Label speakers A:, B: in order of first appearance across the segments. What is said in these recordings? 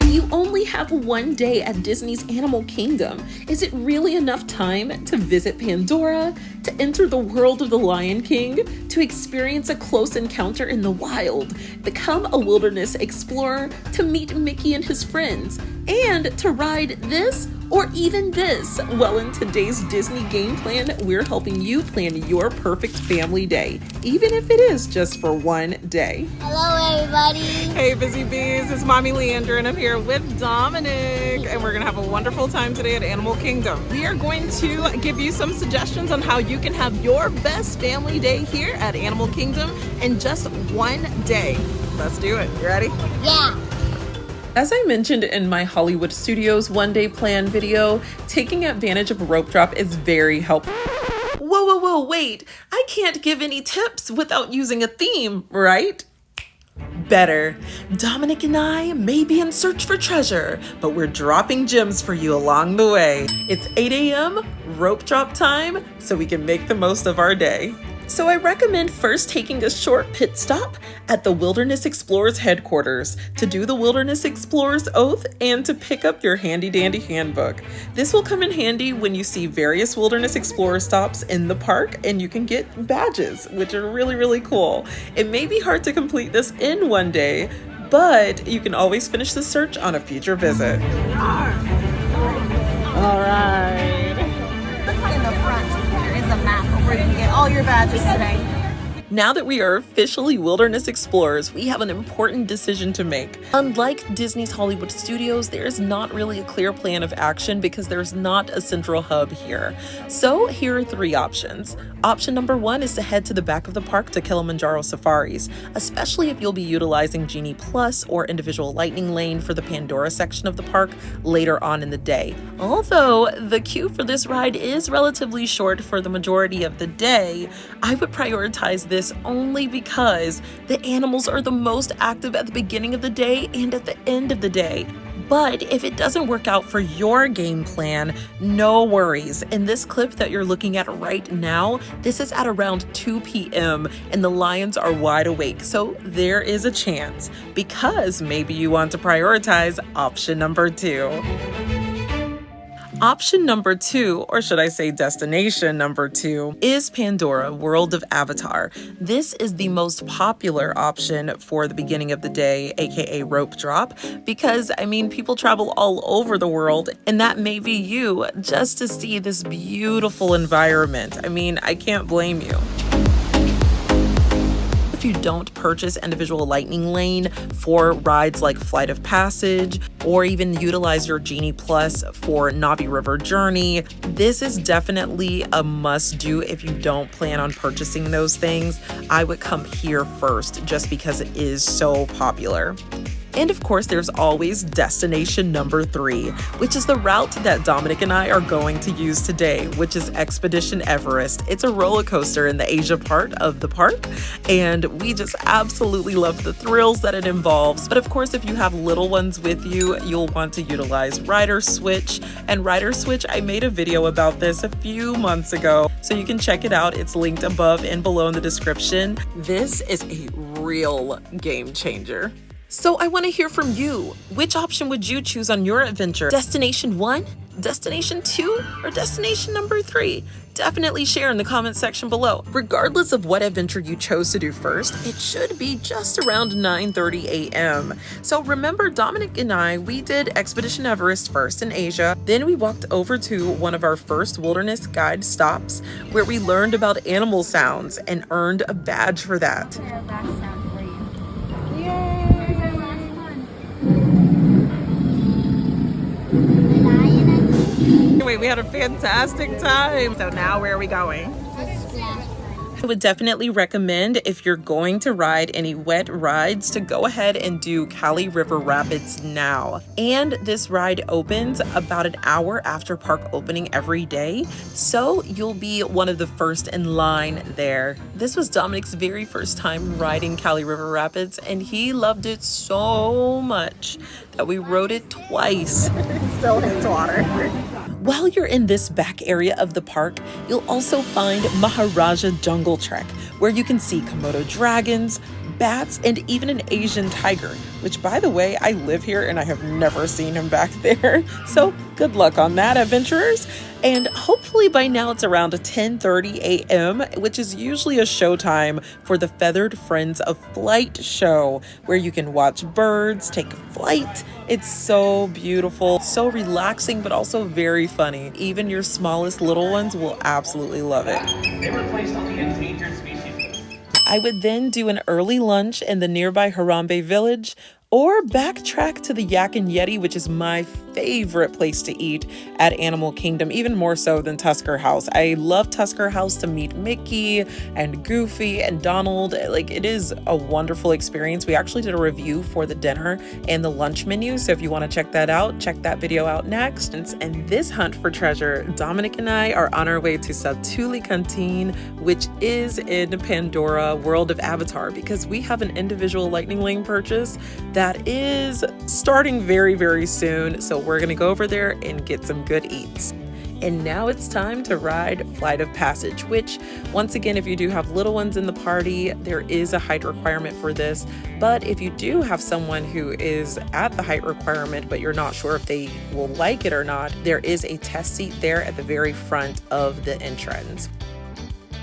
A: You only have one day at Disney's Animal Kingdom. Is it really enough time to visit Pandora, to enter the world of the Lion King, to experience a close encounter in the wild, become a wilderness explorer, to meet Mickey and his friends, and to ride this or even this? Well, in today's Disney Game Plan, we're helping you plan your perfect family day, even if it is just for one day.
B: Hello, everybody.
C: Hey, Busy Bees, it's Mommy Leandra, and I'm here with Dominic, and we're gonna have a wonderful time today at Animal Kingdom. We are going to give you some suggestions on how you can have your best family day here at Animal Kingdom in just one day. Let's do it. You ready?
B: Yeah.
A: As I mentioned in my Hollywood Studios one-day plan video, taking advantage of rope drop is very helpful. Whoa, wait! I can't give any tips without using a theme, right? Better. Dominic and I may be in search for treasure, but we're dropping gems for you along the way. It's 8 a.m., rope drop time, so we can make the most of our day. So I recommend first taking a short pit stop at the Wilderness Explorers headquarters to do the Wilderness Explorers Oath and to pick up your handy dandy handbook. This will come in handy when you see various Wilderness Explorer stops in the park, and you can get badges, which are really cool. It may be hard to complete this in one day, but you can always finish the search on a future visit.
C: All right.
D: In the front, there is a map of where you can get all your badges today.
A: Now that we are officially wilderness explorers, we have an important decision to make. Unlike Disney's Hollywood Studios, there is not really a clear plan of action because there's not a central hub here. So here are three options. Option number one is to head to the back of the park to Kilimanjaro Safaris, especially if you'll be utilizing Genie Plus or individual lightning lane for the Pandora section of the park later on in the day. Although the queue for this ride is relatively short for the majority of the day, I would prioritize this only because the animals are the most active at the beginning of the day and at the end of the day. But if it doesn't work out for your game plan, no worries. In this clip that you're looking at right now, this is at around 2 p.m. and the lions are wide awake. So there is a chance, because maybe you want to prioritize option number two. Option number two, or should I say destination number two, is Pandora, World of Avatar. This is the most popular option for the beginning of the day, aka rope drop, because people travel all over the world, and that may be you, just to see this beautiful environment. I can't blame you. If you don't purchase individual lightning lane for rides like Flight of Passage, or even utilize your Genie Plus for Navi River Journey, this is definitely a must-do if you don't plan on purchasing those things. I would come here first just because it is so popular. And of course, there's always destination number three, which is the route that Dominic and I are going to use today, which is Expedition Everest. It's a roller coaster in the Asia part of the park, and we just absolutely love the thrills that it involves. But of course, if you have little ones with you, you'll want to utilize Rider Switch. And Rider Switch, I made a video about this a few months ago, so you can check it out. It's linked above and below in the description. This is a real game changer. So I want to hear from you. Which option would you choose on your adventure? Destination 1, Destination 2, or Destination number 3? Definitely share in the comment section below. Regardless of what adventure you chose to do first, it should be just around 9:30 a.m. So remember, Dominic and I, we did Expedition Everest first in Asia. Then we walked over to one of our first wilderness guide stops where we learned about animal sounds and earned a badge for that.
C: Wait, we had a fantastic time. So now where are we going?
A: I would definitely recommend, if you're going to ride any wet rides, to go ahead and do Kali River Rapids now. And this ride opens about an hour after park opening every day, so you'll be one of the first in line there. This was Dominic's very first time riding Kali River Rapids, and he loved it so much that we rode it twice.
C: Still hits water.
A: While you're in this back area of the park, you'll also find Maharaja Jungle Trek, where you can see Komodo dragons, bats, and even an Asian tiger, which, by the way, I live here and I have never seen him back there. So good luck on that, adventurers. And hopefully by now it's around 10:30 a.m., which is usually a showtime for the Feathered Friends of Flight show, where you can watch birds take flight. It's so beautiful, so relaxing, but also very funny. Even your smallest little ones will absolutely love it.
E: They were placed on the endangered species.
A: I would then do an early lunch in the nearby Harambe village, or backtrack to the Yak and Yeti, which is my favorite place to eat at Animal Kingdom, even more so than Tusker House. I love Tusker House to meet Mickey and Goofy and Donald. Like, it is a wonderful experience. We actually did a review for the dinner and the lunch menu, so if you want to check that out, check that video out next. And this hunt for treasure, Dominic and I are on our way to Satuli Canteen, which is in Pandora, World of Avatar, because we have an individual lightning lane purchase that is starting very, very soon. So we're gonna go over there and get some good eats. And now it's time to ride Flight of Passage, which, once again, if you do have little ones in the party, there is a height requirement for this. But if you do have someone who is at the height requirement, but you're not sure if they will like it or not, there is a test seat there at the very front of the entrance.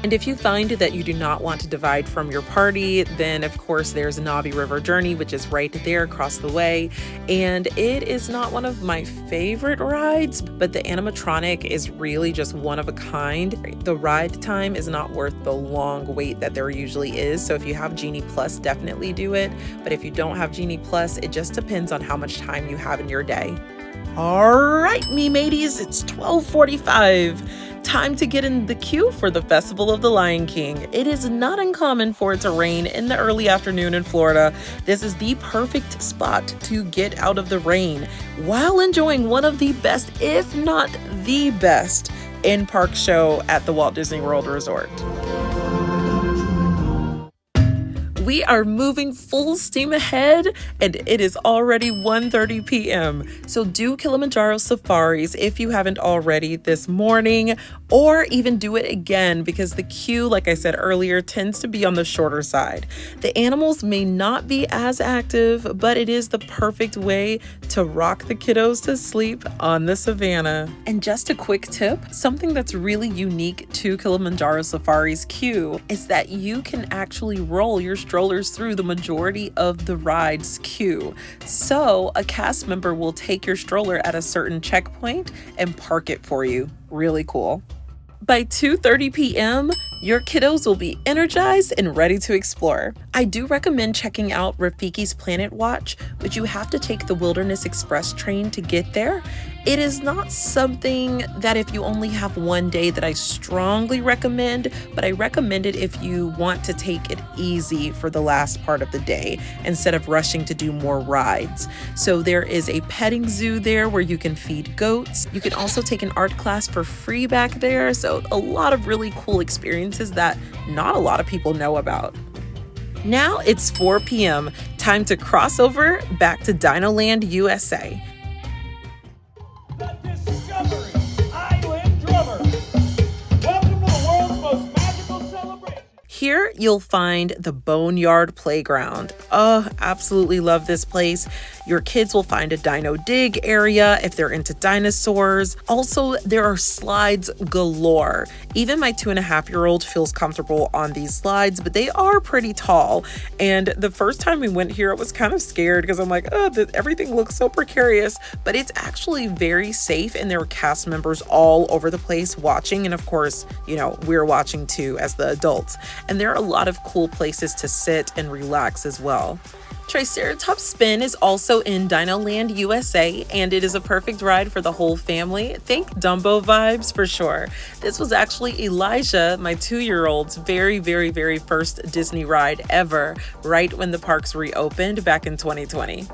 A: And if you find that you do not want to divide from your party, then of course there's Navi River Journey, which is right there across the way. And it is not one of my favorite rides, but the animatronic is really just one of a kind. The ride time is not worth the long wait that there usually is. So if you have Genie Plus, definitely do it. But if you don't have Genie Plus, it just depends on how much time you have in your day. All right, me mateys, it's 12:45. Time to get in the queue for the Festival of the Lion King. It is not uncommon for it to rain in the early afternoon in Florida. This is the perfect spot to get out of the rain while enjoying one of the best, if not the best, in-park show at the Walt Disney World Resort. We are moving full steam ahead, and it is already 1:30 p.m. So do Kilimanjaro Safaris if you haven't already this morning, or even do it again, because the queue, like I said earlier, tends to be on the shorter side. The animals may not be as active, but it is the perfect way to rock the kiddos to sleep on the savannah. And just a quick tip, something that's really unique to Kilimanjaro Safari's queue is that you can actually roll your strollers through the majority of the ride's queue. So a cast member will take your stroller at a certain checkpoint and park it for you. Really cool. By 2:30 p.m., your kiddos will be energized and ready to explore. I do recommend checking out Rafiki's Planet Watch, but you have to take the Wilderness Express train to get there. It is not something that if you only have one day that I strongly recommend, but I recommend it if you want to take it easy for the last part of the day instead of rushing to do more rides. So there is a petting zoo there where you can feed goats. You can also take an art class for free back there. So a lot of really cool experiences that not a lot of people know about. Now it's 4 p.m. Time to cross over back to Dinoland USA.
E: The Discovery Island Drummer. Welcome to the world's most magical celebration.
A: Here you'll find the Boneyard Playground. Oh, absolutely love this place. Your kids will find a dino dig area if they're into dinosaurs. Also, there are slides galore. Even my 2.5-year-old feels comfortable on these slides, but they are pretty tall. And the first time we went here, I was kind of scared because I'm like, oh, everything looks so precarious, but it's actually very safe, and there were cast members all over the place watching. And of course, you know, we're watching too as the adults. And there are a lot of cool places to sit and relax as well. Triceratops Spin is also in Dinoland USA, and it is a perfect ride for the whole family. Think Dumbo vibes for sure. This was actually Elijah, my 2-year-old's very, very, very first Disney ride ever, right when the parks reopened back in 2020.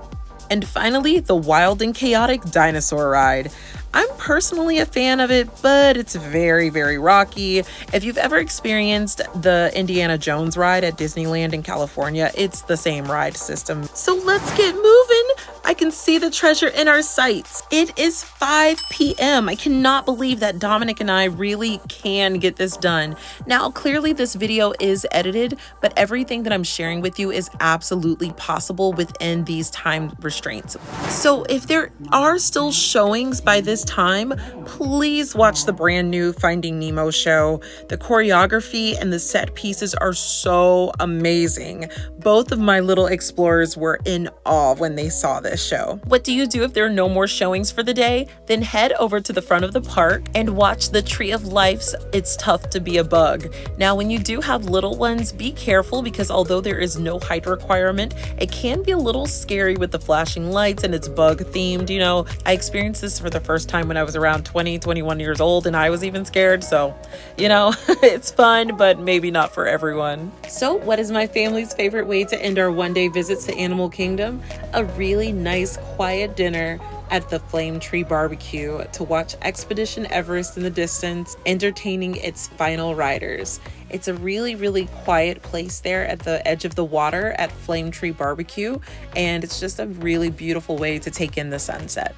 A: And finally, the Wild and Chaotic Dinosaur Ride. I'm personally a fan of it, but it's very, very rocky. If you've ever experienced the Indiana Jones ride at Disneyland in California, it's the same ride system. So let's get moving I can see the treasure in our sights. It is 5 p.m. I cannot believe that Dominic and I really can get this done. Now, clearly this video is edited, but everything that I'm sharing with you is absolutely possible within these time restraints. So if there are still showings by this time, please watch the brand new Finding Nemo show. The choreography and the set pieces are so amazing. Both of my little explorers were in awe when they saw this show. What do you do if there are no more showings for the day? Then head over to the front of the park and watch the Tree of Life's It's Tough to Be a Bug. Now, when you do have little ones, be careful because although there is no height requirement, it can be a little scary with the flashing lights and it's bug themed. You know, I experienced this for the first time when I was around 21 years old and I was even scared. So, you know, it's fun, but maybe not for everyone. So what is my family's favorite way to end our one-day visits to Animal Kingdom? A really nice quiet dinner at the Flame Tree Barbecue to watch Expedition Everest in the distance, entertaining its final riders. It's a really quiet place there at the edge of the water at Flame Tree Barbecue, and it's just a really beautiful way to take in the sunset.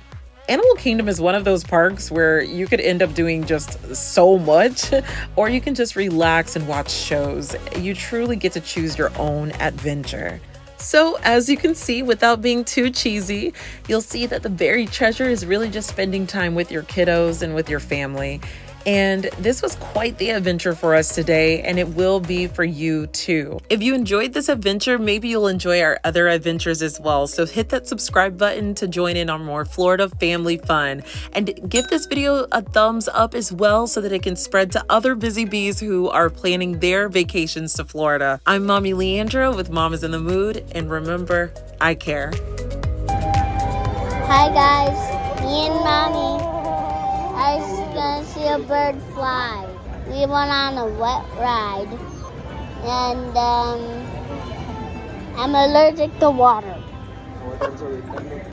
A: Animal Kingdom is one of those parks where you could end up doing just so much, or you can just relax and watch shows. You truly get to choose your own adventure. So as you can see, without being too cheesy, you'll see that the buried treasure is really just spending time with your kiddos and with your family. And this was quite the adventure for us today, and it will be for you too. If you enjoyed this adventure, maybe you'll enjoy our other adventures as well. So hit that subscribe button to join in on more Florida family fun. And give this video a thumbs up as well so that it can spread to other busy bees who are planning their vacations to Florida. I'm Mommy Leandra with Mama's in the Mood, and remember, I care.
B: Hi guys, me and Mommy. I was gonna see a bird fly. We went on a wet ride, and I'm allergic to water.